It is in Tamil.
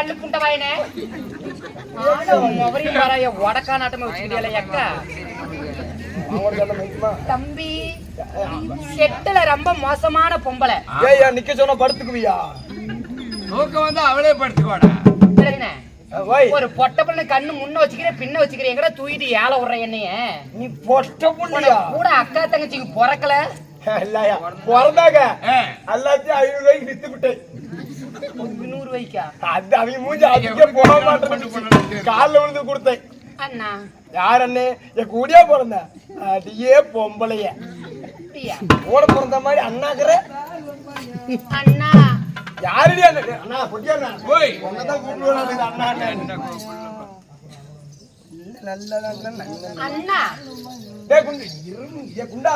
கண்ணு புண்ட வாயினே மொபரையும் வரைய உடக்கா நாட்டமே வச்சுக்கிட்டே அக்கா தம்பி செட்டுல ரொம்ப மோசமான பொம்பளை ஏய்யா நிக்க சொன்னா படுத்துக்குவியா தூக்கம் வந்து அவளே படுத்துக்குவாடா ஒரு பொட்ட பொண்ணு கண்ணு முன்ன வச்சுக்கிறேன் பின்ன வச்சுக்கிறேன் எங்கடா தூக்கிட்டு ஏழை விடுற என்னைய நீ பொட்ட பொண்ணுயா கூட அக்கா தங்கச்சிக்கு பிறக்கல இல்லையா பிறந்தாங்க எல்லாத்தையும் 500 ரூபாய்க்கு வித்து விட்டேன் 100 ரூபாய்க்கா அது அவங்க மூஞ்சி அதுக்கே போக மாட்டேன் காலில் விழுந்து கொடுத்தேன் அண்ணா யார் அண்ணே என் கூடியா பிறந்த அடியே பொம்பளைய கூட பிறந்த மாதிரி அண்ணாக்குற அண்ணா யாருடி அண்ணா பொட்டியா போய் உன்னதான் கூப்பிடுவாங்க அண்ணா நல்ல அண்ணா குண்டா